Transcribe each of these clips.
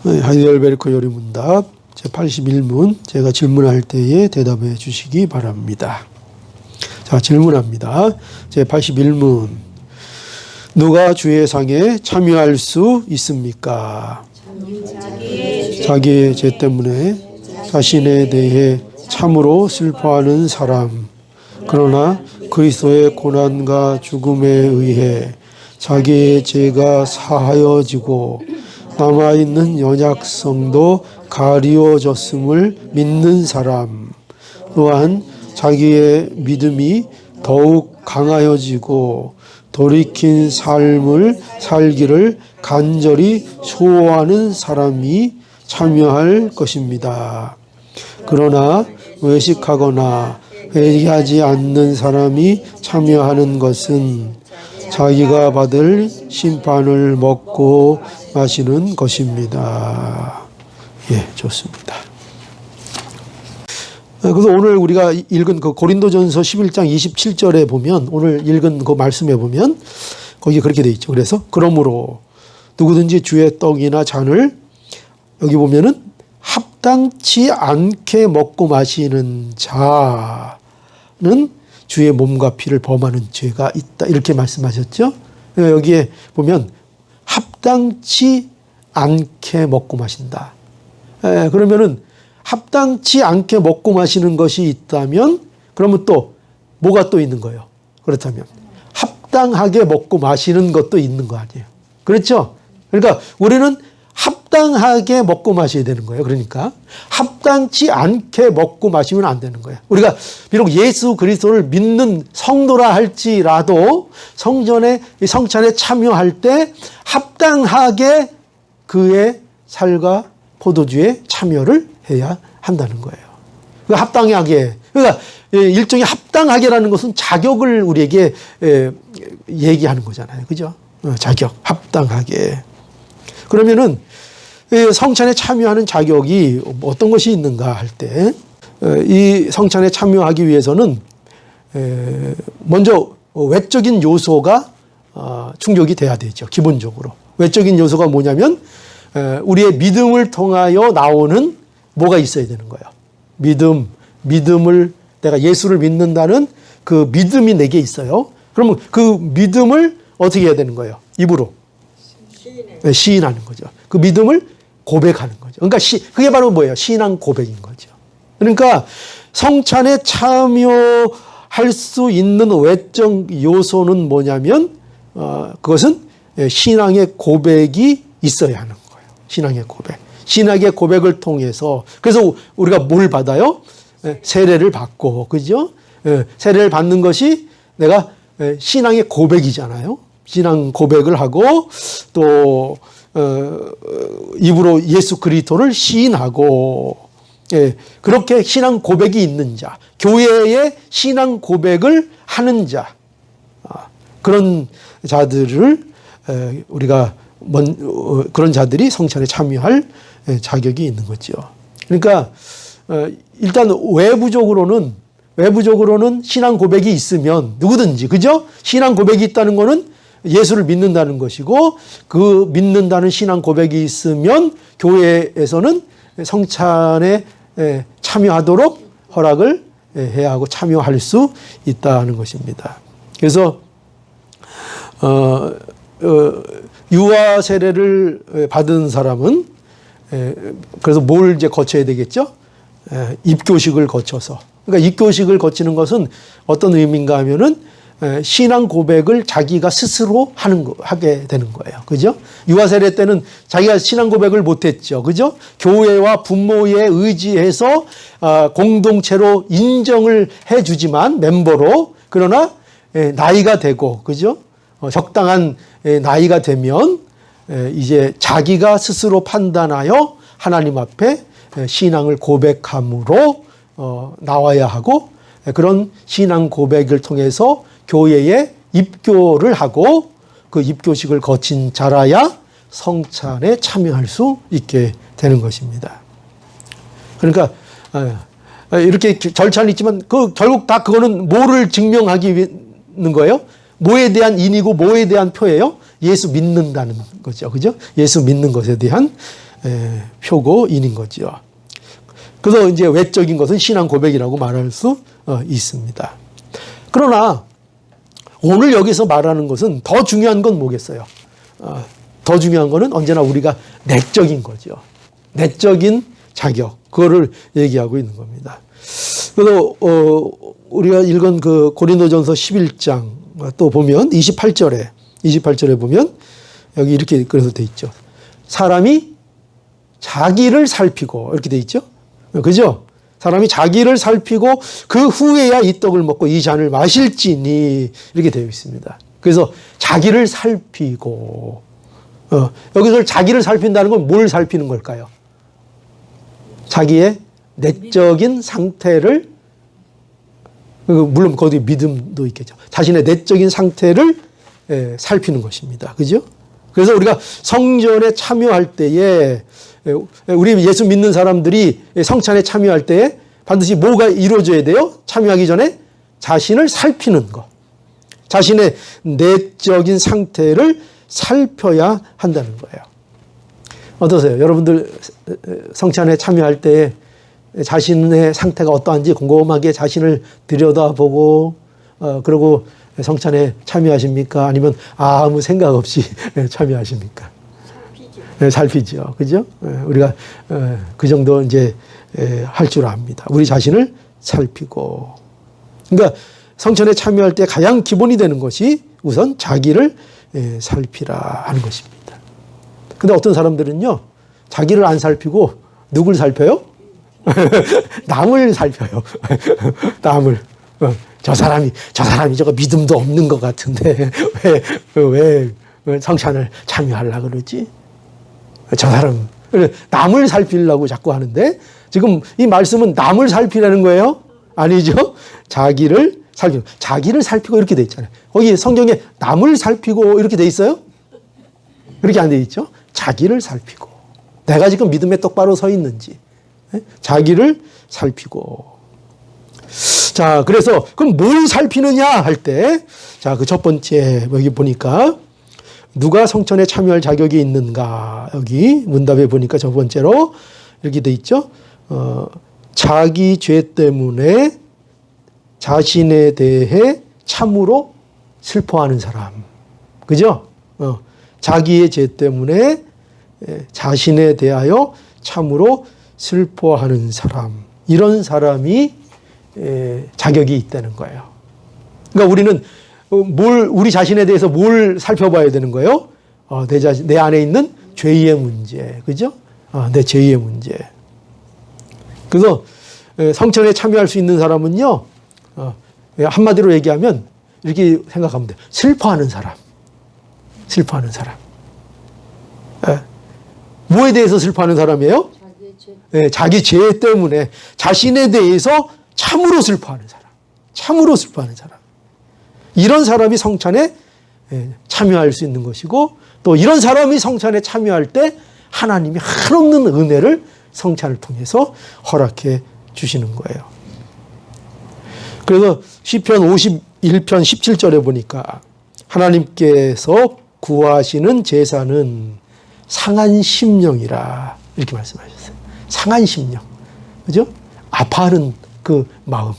하이델베르크 요리문답 제81문 제가 질문할 때에 대답해 주시기 바랍니다. 자, 질문합니다. 제81문 누가 주의 상에 참여할 수 있습니까? 자기의 죄 때문에 자신에 대해 참으로 슬퍼하는 사람, 그러나 그리스도의 고난과 죽음에 의해 자기의 죄가 사하여지고 남아있는 연약성도 가리워졌음을 믿는 사람, 또한 자기의 믿음이 더욱 강하여지고 돌이킨 삶을 살기를 간절히 소원하는 사람이 참여할 것입니다. 그러나 외식하거나 회개하지 않는 사람이 참여하는 것은 자기가 받을 심판을 먹고 마시는 것입니다. 예, 좋습니다. 그래서 오늘 우리가 읽은 그 고린도전서 11장 27절에 보면, 오늘 읽은 그 말씀에 보면 거기 그렇게 돼 있죠. 그래서 그러므로 누구든지 주의 떡이나 잔을 여기 보면은 합당치 않게 먹고 마시는 자는 주의 몸과 피를 범하는 죄가 있다, 이렇게 말씀하셨죠. 여기에 보면 합당치 않게 먹고 마신다. 그러면은 합당치 않게 먹고 마시는 것이 있다면 그러면 또 뭐가 또 있는 거예요? 그렇다면 합당하게 먹고 마시는 것도 있는 거 아니에요? 그렇죠? 그러니까 우리는 합당하게 먹고 마셔야 되는 거예요. 그러니까 합당치 않게 먹고 마시면 안 되는 거예요. 우리가 비록 예수 그리스도를 믿는 성도라 할지라도 성찬에 참여할 때 합당하게 그의 살과 포도주에 참여를 해야 한다는 거예요. 합당하게, 그러니까 일종의 합당하게라는 것은 자격을 우리에게 얘기하는 거잖아요. 그죠? 자격, 합당하게. 그러면은 성찬에 참여하는 자격이 어떤 것이 있는가 할 때, 이 성찬에 참여하기 위해서는 먼저 외적인 요소가 충족이 돼야 되죠. 기본적으로. 외적인 요소가 뭐냐면 우리의 믿음을 통하여 나오는 뭐가 있어야 되는 거예요. 믿음을 내가 예수를 믿는다는 그 믿음이 내게 있어요. 그러면 그 믿음을 어떻게 해야 되는 거예요? 입으로 시인하는 거죠. 그 믿음을 고백하는 거죠. 그러니까 그게 바로 뭐예요? 신앙 고백인 거죠. 그러니까 성찬에 참여할 수 있는 외적 요소는 뭐냐면 그것은 신앙의 고백이 있어야 하는 거예요. 신앙의 고백. 신앙의 고백을 통해서, 그래서 우리가 뭘 받아요? 세례를 받고, 그죠? 세례를 받는 것이 내가 신앙의 고백이잖아요. 신앙 고백을 하고 또 입으로 예수 그리스도를 시인하고, 그렇게 신앙 고백이 있는 자, 교회의 신앙 고백을 하는 자, 그런 자들을 우리가 그런 자들이 성찬에 참여할 자격이 있는 거죠. 그러니까 일단 외부적으로는 신앙 고백이 있으면 누구든지, 그죠? 신앙 고백이 있다는 거는 예수를 믿는다는 것이고, 그 믿는다는 신앙 고백이 있으면 교회에서는 성찬에 참여하도록 허락을 해야 하고 참여할 수 있다는 것입니다. 그래서 유아 세례를 받은 사람은 그래서 뭘 이제 거쳐야 되겠죠? 입교식을 거쳐서. 그러니까 입교식을 거치는 것은 어떤 의미인가 하면은 신앙 고백을 자기가 스스로 하게 되는 거예요. 그죠? 유아 세례 때는 자기가 신앙 고백을 못했죠. 그죠? 교회와 부모에 의지해서 공동체로 인정을 해주지만, 멤버로. 그러나 나이가 되고, 그죠? 적당한 나이가 되면 이제 자기가 스스로 판단하여 하나님 앞에 신앙을 고백함으로 나와야 하고, 그런 신앙 고백을 통해서 교회에 입교를 하고 그 입교식을 거친 자라야 성찬에 참여할 수 있게 되는 것입니다. 그러니까 이렇게 절차는 있지만 결국 다 그거는 뭐를 증명하기 위한 거예요? 뭐에 대한 인이고 뭐에 대한 표예요? 예수 믿는다는 거죠. 그죠? 예수 믿는 것에 대한 표고인인 거죠. 그래서 이제 외적인 것은 신앙 고백이라고 말할 수 있습니다. 그러나 오늘 여기서 말하는 것은 더 중요한 건 뭐겠어요? 더 중요한 거는 언제나 우리가 내적인 거죠. 내적인 자격, 그거를 얘기하고 있는 겁니다. 그래서 우리가 읽은 그 고린도전서 11장 또 보면 28절에 보면 여기 이렇게 그래서 돼 있죠. 사람이 자기를 살피고 이렇게 돼 있죠. 그죠? 사람이 자기를 살피고 그 후에야 이 떡을 먹고 이 잔을 마실지니 이렇게 되어 있습니다. 그래서 자기를 살피고 여기서 자기를 살핀다는 건 뭘 살피는 걸까요? 자기의 내적인 상태를, 물론 거기 믿음도 있겠죠. 자신의 내적인 상태를 살피는 것입니다. 그죠? 그래서 우리가 성전에 참여할 때에, 우리 예수 믿는 사람들이 성찬에 참여할 때에 반드시 뭐가 이루어져야 돼요? 참여하기 전에 자신을 살피는 것. 자신의 내적인 상태를 살펴야 한다는 거예요. 어떠세요? 여러분들 성찬에 참여할 때 자신의 상태가 어떠한지 곰곰하게 자신을 들여다보고 그리고 성찬에 참여하십니까? 아니면 아무 생각 없이 참여하십니까? 살피죠. 그죠? 우리가 그 정도 이제 할 줄 압니다. 우리 자신을 살피고. 그러니까 성찬에 참여할 때 가장 기본이 되는 것이 우선 자기를 살피라 하는 것입니다. 근데 어떤 사람들은요, 자기를 안 살피고 누굴 살펴요? 남을 살펴요. 남을. 저 사람이 저거 믿음도 없는 것 같은데 왜 성찬을 참여하려고 그러지? 저 사람. 남을 살피려고 자꾸 하는데 지금 이 말씀은 남을 살피라는 거예요? 아니죠. 자기를 살피고. 자기를 살피고 이렇게 돼 있잖아요. 거기 성경에 남을 살피고 이렇게 돼 있어요? 그렇게 안 돼 있죠. 자기를 살피고. 내가 지금 믿음에 똑바로 서 있는지. 자기를 살피고. 자, 그래서 그럼 뭘 살피느냐 할 때, 자, 그 첫 번째 여기 보니까 누가 성찬에 참여할 자격이 있는가, 여기 문답에 보니까 첫 번째로 이렇게 돼 있죠. 자기 죄 때문에 자신에 대해 참으로 슬퍼하는 사람. 그죠? 자기의 죄 때문에 자신에 대하여 참으로 슬퍼하는 사람. 이런 사람이 자격이 있다는 거예요. 그러니까 우리는 우리 자신에 대해서 뭘 살펴봐야 되는 거예요? 내 안에 있는 죄의 문제. 그죠? 내 죄의 문제. 그래서 성찬에 참여할 수 있는 사람은요, 한마디로 얘기하면 이렇게 생각하면 돼요. 슬퍼하는 사람. 슬퍼하는 사람. 뭐에 대해서 슬퍼하는 사람이에요? 자기 죄 때문에 자신에 대해서 참으로 슬퍼하는 사람. 참으로 슬퍼하는 사람. 이런 사람이 성찬에 참여할 수 있는 것이고, 또 이런 사람이 성찬에 참여할 때 하나님이 한없는 은혜를 성찬을 통해서 허락해 주시는 거예요. 그래서 시편 51편 17절에 보니까 하나님께서 구하시는 제사는 상한 심령이라 이렇게 말씀하셨어요. 상한 심령. 그죠? 아파하는 그 마음.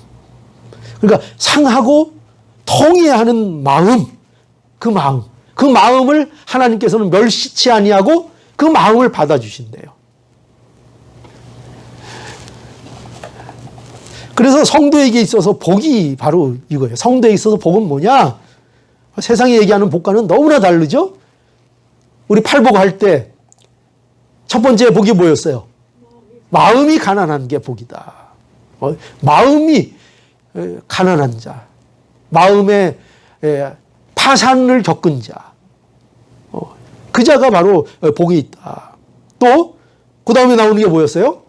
그러니까 상하고 통해하는 마음. 그 마음을 하나님께서는 멸시치 아니하고 그 마음을 받아주신대요. 그래서 성도에게 있어서 복이 바로 이거예요. 성도에 있어서 복은 뭐냐? 세상에 얘기하는 복과는 너무나 다르죠? 우리 팔복 할 때 첫 번째 복이 뭐였어요? 마음이 가난한 게 복이다. 마음이 가난한 자, 마음에 파산을 겪은 자, 그 자가 바로 복이 있다. 또 그 다음에 나오는 게 뭐였어요?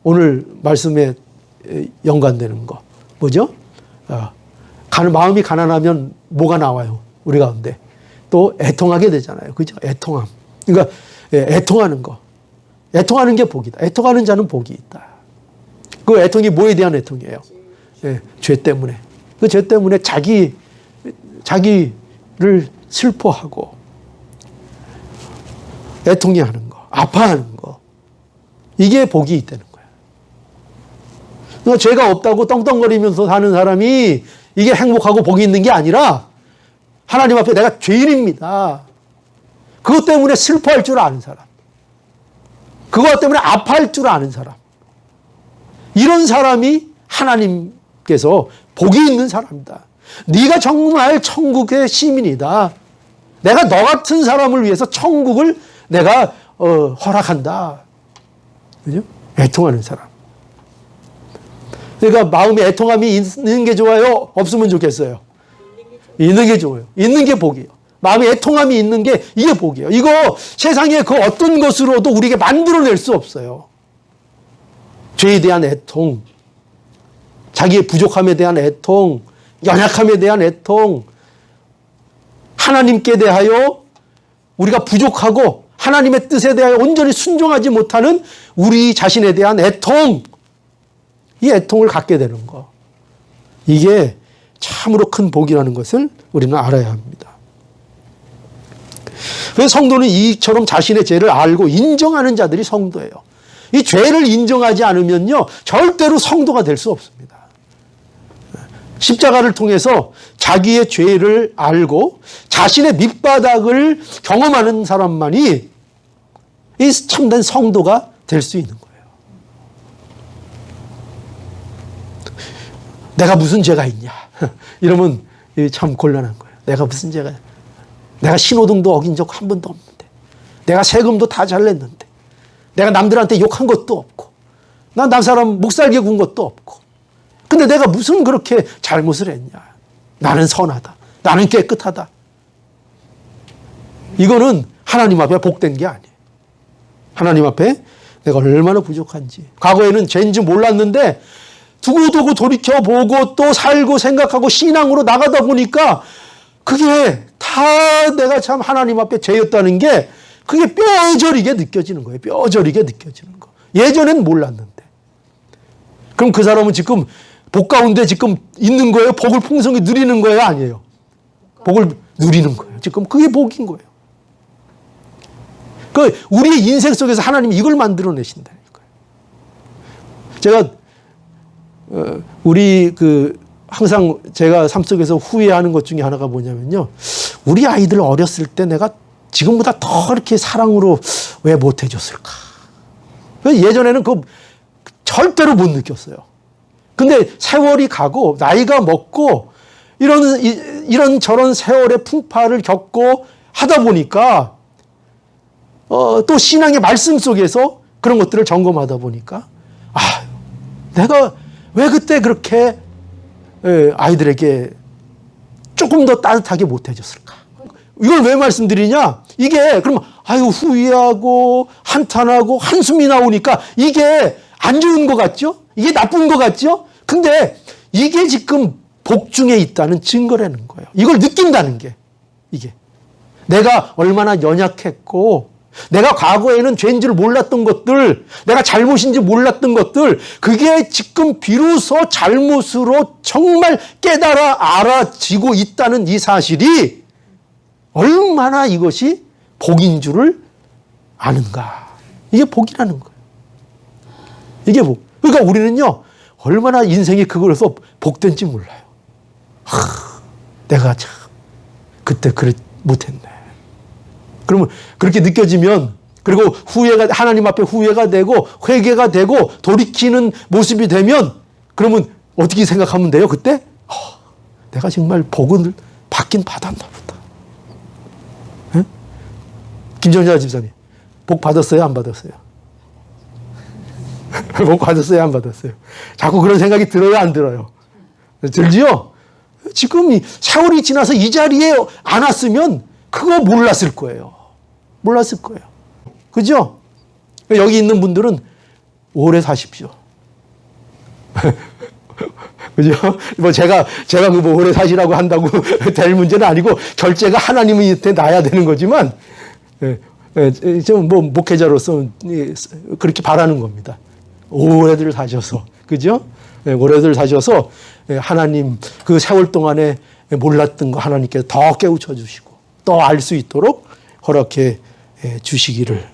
오늘 말씀에 연관되는 거 뭐죠? 마음이 가난하면 뭐가 나와요? 우리 가운데 또 애통하게 되잖아요. 그죠? 애통함. 그러니까 애통하는 거. 애통하는 게 복이다. 애통하는 자는 복이 있다. 그 애통이 뭐에 대한 애통이에요? 죄 때문에. 그 죄 때문에 자기를 슬퍼하고 애통해 하는 거. 아파하는 거. 이게 복이 있다는 거예요. 그러니까 죄가 없다고 떵떵거리면서 사는 사람이 이게 행복하고 복이 있는 게 아니라 하나님 앞에 내가 죄인입니다. 그것 때문에 슬퍼할 줄 아는 사람. 그것 때문에 아파할 줄 아는 사람. 이런 사람이 하나님께서 복이 있는 사람이다. 네가 정말 천국의 시민이다. 내가 너 같은 사람을 위해서 천국을 내가 허락한다. 그죠? 애통하는 사람. 그러니까 마음에 애통함이 있는 게 좋아요? 없으면 좋겠어요? 있는 게 좋아요. 있는 게 복이에요. 마음에 애통함이 있는 게 이게 복이에요. 이거 세상에 그 어떤 것으로도 우리에게 만들어낼 수 없어요. 죄에 대한 애통, 자기의 부족함에 대한 애통, 연약함에 대한 애통, 하나님께 대하여 우리가 부족하고 하나님의 뜻에 대하여 온전히 순종하지 못하는 우리 자신에 대한 애통, 이 애통을 갖게 되는 거. 이게 참으로 큰 복이라는 것을 우리는 알아야 합니다. 그래서 성도는 이처럼 자신의 죄를 알고 인정하는 자들이 성도예요. 이 죄를 인정하지 않으면요, 절대로 성도가 될 수 없습니다. 십자가를 통해서 자기의 죄를 알고 자신의 밑바닥을 경험하는 사람만이 이 참된 성도가 될 수 있는 거예요. 내가 무슨 죄가 있냐? 이러면 참 곤란한 거예요. 내가 무슨 죄가 있냐? 내가 신호등도 어긴 적 한 번도 없는데, 내가 세금도 다 잘 냈는데, 내가 남들한테 욕한 것도 없고, 난 남 사람 목살게 군 것도 없고, 근데 내가 무슨 그렇게 잘못을 했냐? 나는 선하다. 나는 깨끗하다. 이거는 하나님 앞에 복된 게 아니에요. 하나님 앞에 내가 얼마나 부족한지. 과거에는 죄인지 몰랐는데 두고두고 돌이켜보고 또 살고 생각하고 신앙으로 나가다 보니까 그게 다 내가 참 하나님 앞에 죄였다는 게 그게 뼈저리게 느껴지는 거예요. 뼈저리게 느껴지는 거. 예전엔 몰랐는데. 그럼 그 사람은 지금 복 가운데 지금 있는 거예요? 복을 풍성히 누리는 거예요? 아니에요. 복을 누리는 거예요. 지금 그게 복인 거예요. 그 우리의 인생 속에서 하나님이 이걸 만들어내신다니까요. 제가 우리 항상 제가 삶 속에서 후회하는 것 중에 하나가 뭐냐면요. 우리 아이들 어렸을 때 내가 지금보다 더 이렇게 사랑으로 왜 못 해줬을까. 예전에는 그 절대로 못 느꼈어요. 근데 세월이 가고 나이가 먹고 이런 저런 세월의 풍파를 겪고 하다 보니까 또 신앙의 말씀 속에서 그런 것들을 점검하다 보니까 내가 왜 그때 그렇게 아이들에게 조금 더 따뜻하게 못 해줬을까? 이걸 왜 말씀드리냐? 이게 그럼 후회하고 한탄하고 한숨이 나오니까 이게 안 좋은 것 같죠? 이게 나쁜 것 같죠? 근데 이게 지금 복 중에 있다는 증거라는 거예요. 이걸 느낀다는 게 이게 내가 얼마나 연약했고 내가 과거에는 죄인 줄 몰랐던 것들, 내가 잘못인지 몰랐던 것들, 그게 지금 비로소 잘못으로 정말 깨달아 알아지고 있다는 이 사실이 얼마나 이것이 복인 줄을 아는가. 이게 복이라는 거예요. 이게 복. 그러니까 우리는요, 얼마나 인생이 그걸로 복된지 몰라요. 내가 참 그때 그래 못했네. 그러면 그렇게 느껴지면, 그리고 후회가, 하나님 앞에 후회가 되고 회개가 되고 돌이키는 모습이 되면, 그러면 어떻게 생각하면 돼요? 그때 내가 정말 복을 받긴 받았나 보다. 네? 김정자 집사님, 복 받았어요? 안 받았어요? 복 받았어요? 안 받았어요? 자꾸 그런 생각이 들어요? 안 들어요? 들지요? 지금 세월이 지나서 이 자리에 안 왔으면 그거 몰랐을 거예요. 몰랐을 거예요. 그죠? 여기 있는 분들은 오래 사십시오. 그죠? 제가 뭐 오래 사시라고 한다고 될 문제는 아니고, 결제가 하나님한테 놔야 되는 거지만, 좀 목회자로서 그렇게 바라는 겁니다. 오래들 사셔서, 그죠? 오래들 사셔서 하나님 그 세월 동안에 몰랐던 거 하나님께서 더 깨우쳐 주시고 또 알 수 있도록 허락해 주시기를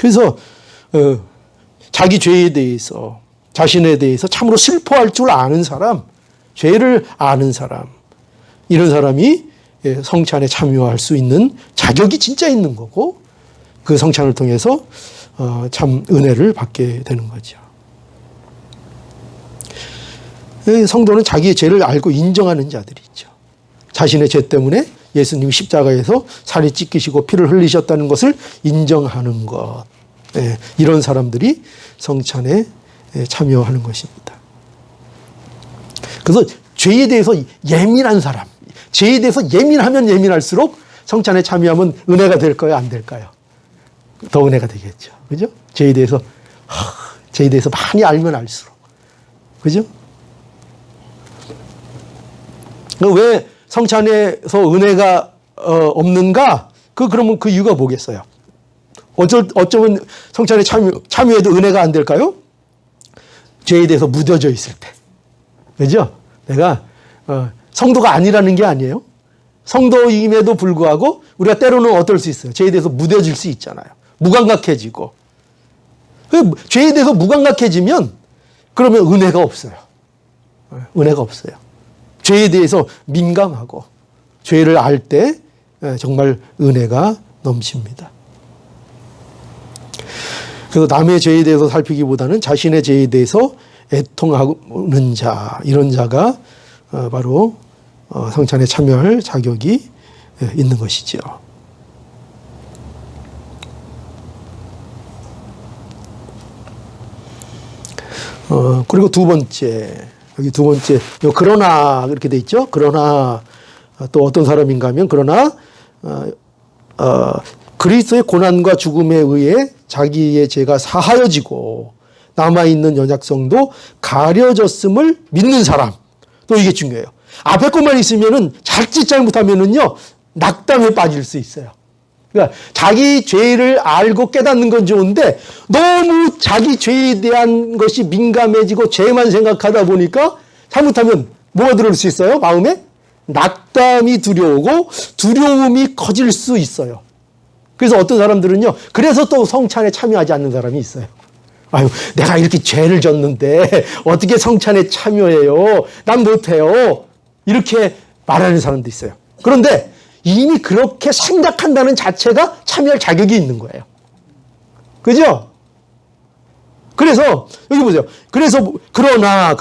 그래서 자기 죄에 대해서, 자신에 대해서 참으로 슬퍼할 줄 아는 사람, 죄를 아는 사람, 이런 사람이 성찬에 참여할 수 있는 자격이 진짜 있는 거고, 그 성찬을 통해서 참 은혜를 받게 되는 거죠. 성도는 자기의 죄를 알고 인정하는 자들이 있죠. 자신의 죄 때문에 예수님이 십자가에서 살이 찢기시고 피를 흘리셨다는 것을 인정하는 것. 이런 사람들이 성찬에 참여하는 것입니다. 그래서 죄에 대해서 예민한 사람, 죄에 대해서 예민하면 예민할수록 성찬에 참여하면 은혜가 될까요? 안 될까요? 더 은혜가 되겠죠. 그죠? 죄에 대해서 많이 알면 알수록. 그죠? 왜 성찬에서 은혜가 없는가? 그러면 그 이유가 뭐겠어요? 어쩌면 성찬에 참여해도 은혜가 안 될까요? 죄에 대해서 무뎌져 있을 때. 그죠? 내가 성도가 아니라는 게 아니에요. 성도임에도 불구하고 우리가 때로는 어떨 수 있어요? 죄에 대해서 무뎌질 수 있잖아요. 무감각해지고. 죄에 대해서 무감각해지면 그러면 은혜가 없어요. 은혜가 없어요. 죄에 대해서 민감하고 죄를 알 때 정말 은혜가 넘칩니다. 그래서 남의 죄에 대해서 살피기보다는 자신의 죄에 대해서 애통하는 자, 이런 자가 바로 성찬에 참여할 자격이 있는 것이죠. 그리고 두 번째, 여기 두 번째, 그러나 이렇게 돼 있죠. 그러나 또 어떤 사람인가 하면 그러나 그리스도의 고난과 죽음에 의해 자기의 죄가 사하여지고 남아있는 연약성도 가려졌음을 믿는 사람. 또 이게 중요해요. 앞에 것만 있으면은 자칫 잘못하면은요, 낙담에 빠질 수 있어요. 그러니까 자기 죄를 알고 깨닫는 건 좋은데 너무 자기 죄에 대한 것이 민감해지고 죄만 생각하다 보니까 잘못하면 뭐가 들어올 수 있어요? 마음에? 낙담이 두려우고 두려움이 커질 수 있어요. 그래서 어떤 사람들은요, 그래서 또 성찬에 참여하지 않는 사람이 있어요. 아유, 내가 이렇게 죄를 졌는데 어떻게 성찬에 참여해요? 난 못해요. 이렇게 말하는 사람도 있어요. 그런데 이미 그렇게 생각한다는 자체가 참여할 자격이 있는 거예요. 그죠? 그래서 여기 보세요. 그래서 그러나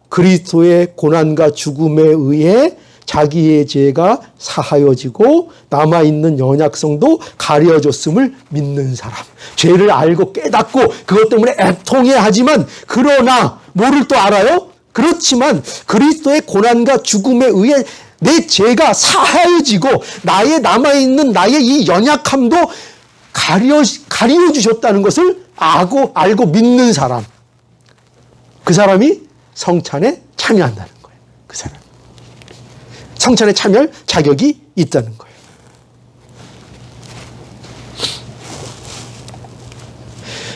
그리스도의 고난과 죽음에 의해 자기의 죄가 사하여지고 남아있는 연약성도 가려졌음을 믿는 사람. 죄를 알고 깨닫고 그것 때문에 애통해하지만 그러나 뭐를 또 알아요? 그렇지만 그리스도의 고난과 죽음에 의해 내 죄가 사하여지고 나의 남아있는 나의 이 연약함도 가려주셨다는 것을 알고 믿는 사람. 그 사람이 성찬에 참여한다는 거예요. 그 사람. 성찬에 참여할 자격이 있다는 거예요.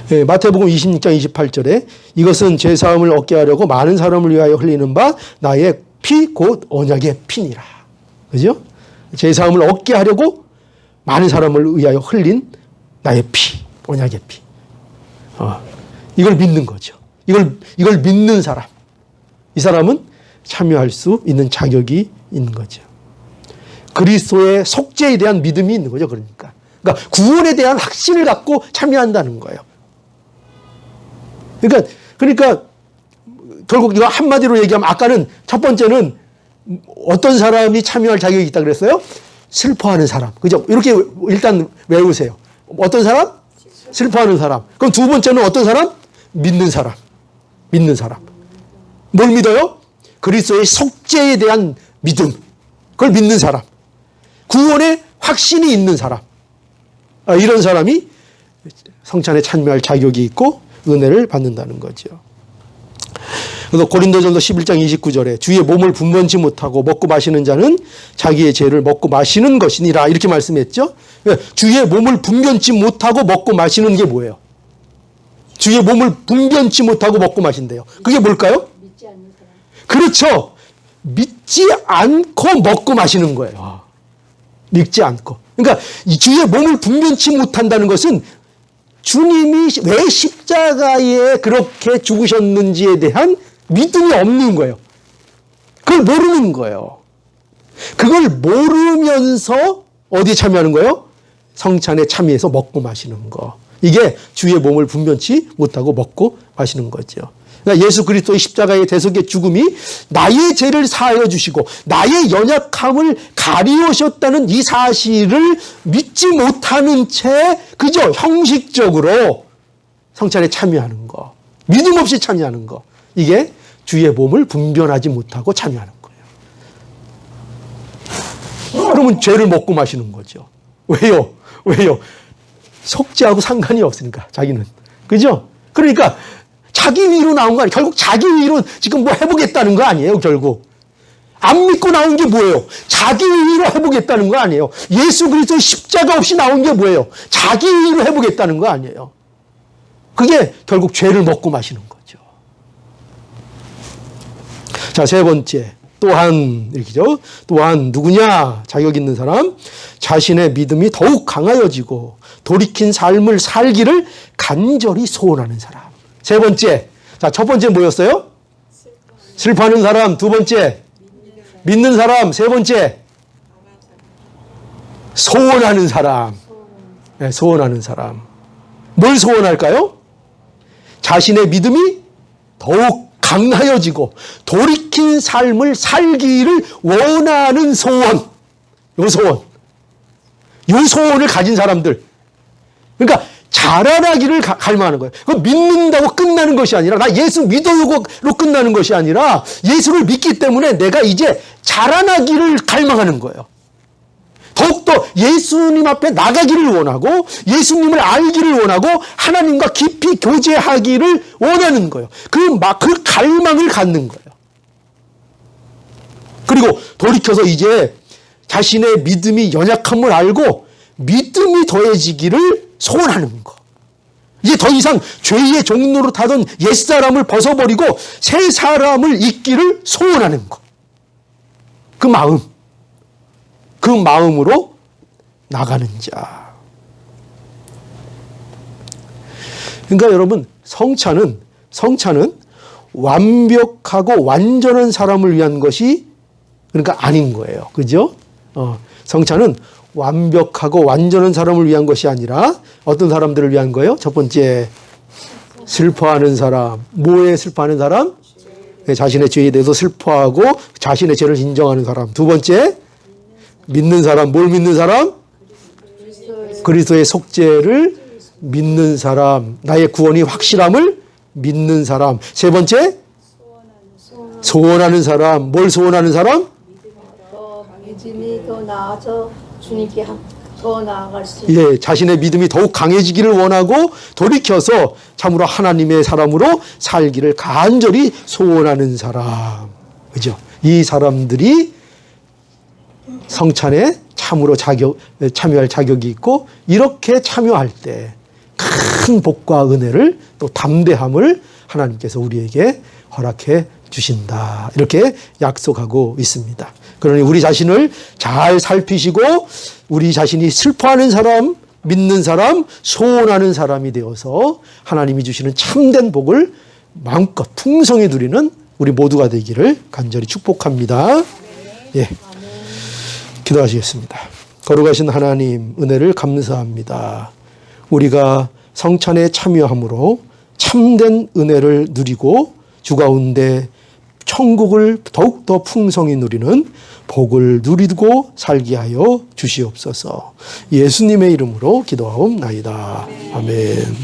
네, 마태복음 26장 28절에 이것은 죄사함을 얻게 하려고 많은 사람을 위하여 흘리는 바 나의 피 곧 언약의 피니라. 그죠? 죄사함을 얻게 하려고 많은 사람을 위하여 흘린 나의 피, 언약의 피. 이걸 믿는 거죠. 이걸 믿는 사람. 이 사람은 참여할 수 있는 자격이 있는 거죠. 그리스도의 속죄에 대한 믿음이 있는 거죠. 그러니까 구원에 대한 확신을 갖고 참여한다는 거예요. 그러니까 결국 이거 한마디로 얘기하면 아까는 첫 번째는 어떤 사람이 참여할 자격이 있다 그랬어요? 슬퍼하는 사람. 그죠? 이렇게 일단 외우세요. 어떤 사람? 슬퍼하는 사람. 그럼 두 번째는 어떤 사람? 믿는 사람. 믿는 사람. 뭘 믿어요? 그리스도의 속죄에 대한 믿음. 그걸 믿는 사람. 구원에 확신이 있는 사람. 이런 사람이 성찬에 참여할 자격이 있고 은혜를 받는다는 거죠. 그래서 고린도전서 11장 29절에 주의 몸을 분변치 못하고 먹고 마시는 자는 자기의 죄를 먹고 마시는 것이니라 이렇게 말씀했죠. 주의 몸을 분변치 못하고 먹고 마시는 게 뭐예요? 주의 몸을 분변치 못하고 먹고 마신대요. 그게 뭘까요? 믿지 않는 사람. 그렇죠. 믿지 않고 먹고 마시는 거예요. 믿지 않고. 그러니까 이 주의 몸을 분변치 못한다는 것은 주님이 왜 십자가에 그렇게 죽으셨는지에 대한 믿음이 없는 거예요. 그걸 모르는 거예요. 그걸 모르면서 어디에 참여하는 거예요? 성찬에 참여해서 먹고 마시는 거. 이게 주의 몸을 분변치 못하고 먹고 마시는 거죠. 그러니까 예수 그리스도의 십자가의 대속의 죽음이 나의 죄를 사하여 주시고 나의 연약함을 가리우셨다는 이 사실을 믿지 못하는 채 그저 형식적으로 성찬에 참여하는 거, 믿음 없이 참여하는 거, 이게 주의 몸을 분변하지 못하고 참여하는 거예요. 그러면 죄를 먹고 마시는 거죠. 왜요? 속죄하고 상관이 없으니까, 자기는. 그죠? 그러니까 자기 위로 나온 거 아니에요. 결국 자기 위로 지금 뭐 해보겠다는 거 아니에요, 결국. 안 믿고 나온 게 뭐예요? 자기 위로 해보겠다는 거 아니에요. 예수 그리스도의 십자가 없이 나온 게 뭐예요? 자기 위로 해보겠다는 거 아니에요. 그게 결국 죄를 먹고 마시는 거죠. 자, 세 번째. 또한, 이렇게죠. 또한 누구냐? 자격 있는 사람. 자신의 믿음이 더욱 강하여지고 돌이킨 삶을 살기를 간절히 소원하는 사람. 세 번째. 자, 첫 번째 뭐였어요? 슬퍼하는 사람. 두 번째. 믿는 사람. 세 번째. 소원하는 사람. 네, 소원하는 사람. 뭘 소원할까요? 자신의 믿음이 더욱 강하여지고 돌이킨 삶을 살기를 원하는 소원. 요 소원. 요 소원을 가진 사람들. 그러니까 자라나기를 갈망하는 거예요. 그거 믿는다고 끝나는 것이 아니라, 나 예수 믿어요로 끝나는 것이 아니라 예수를 믿기 때문에 내가 이제 자라나기를 갈망하는 거예요. 더욱더 예수님 앞에 나가기를 원하고 예수님을 알기를 원하고 하나님과 깊이 교제하기를 원하는 거예요. 그 갈망을 갖는 거예요. 그리고 돌이켜서 이제 자신의 믿음이 연약함을 알고 믿음이 더해지기를 소원하는 거. 이제 더 이상 죄의 종로로 타던 옛사람을 벗어버리고 새 사람을 잊기를 소원하는 거. 그 마음으로 나가는 자. 그러니까 여러분, 성찬은 완벽하고 완전한 사람을 위한 것이 그러니까 아닌 거예요. 그죠? 성찬은 완벽하고 완전한 사람을 위한 것이 아니라 어떤 사람들을 위한 거예요? 첫 번째, 슬퍼하는 사람. 뭐에 슬퍼하는 사람? 자신의 죄에 대해서 슬퍼하고 자신의 죄를 인정하는 사람. 두 번째, 믿는 사람. 뭘 믿는 사람? 그리스도의 속죄를 믿는 사람. 나의 구원이 확실함을 믿는 사람. 세 번째, 소원하는 사람. 뭘 소원하는 사람? 더 강해짐이 더 나아져 주님께 더 나아갈 수 예, 자신의 믿음이 더욱 강해지기를 원하고 돌이켜서 참으로 하나님의 사람으로 살기를 간절히 소원하는 사람. 그죠? 이 사람들이 성찬에 참으로 참여할 자격이 있고, 이렇게 참여할 때 큰 복과 은혜를 또 담대함을 하나님께서 우리에게 허락해 주신다. 이렇게 약속하고 있습니다. 그러니 우리 자신을 잘 살피시고 우리 자신이 슬퍼하는 사람, 믿는 사람, 소원하는 사람이 되어서 하나님이 주시는 참된 복을 마음껏 풍성히 누리는 우리 모두가 되기를 간절히 축복합니다. 예, 기도하시겠습니다. 거룩하신 하나님, 은혜를 감사합니다. 우리가 성찬에 참여함으로 참된 은혜를 누리고 주 가운데 천국을 더욱더 풍성히 누리는 복을 누리고 살게 하여 주시옵소서. 예수님의 이름으로 기도하옵나이다. 아멘.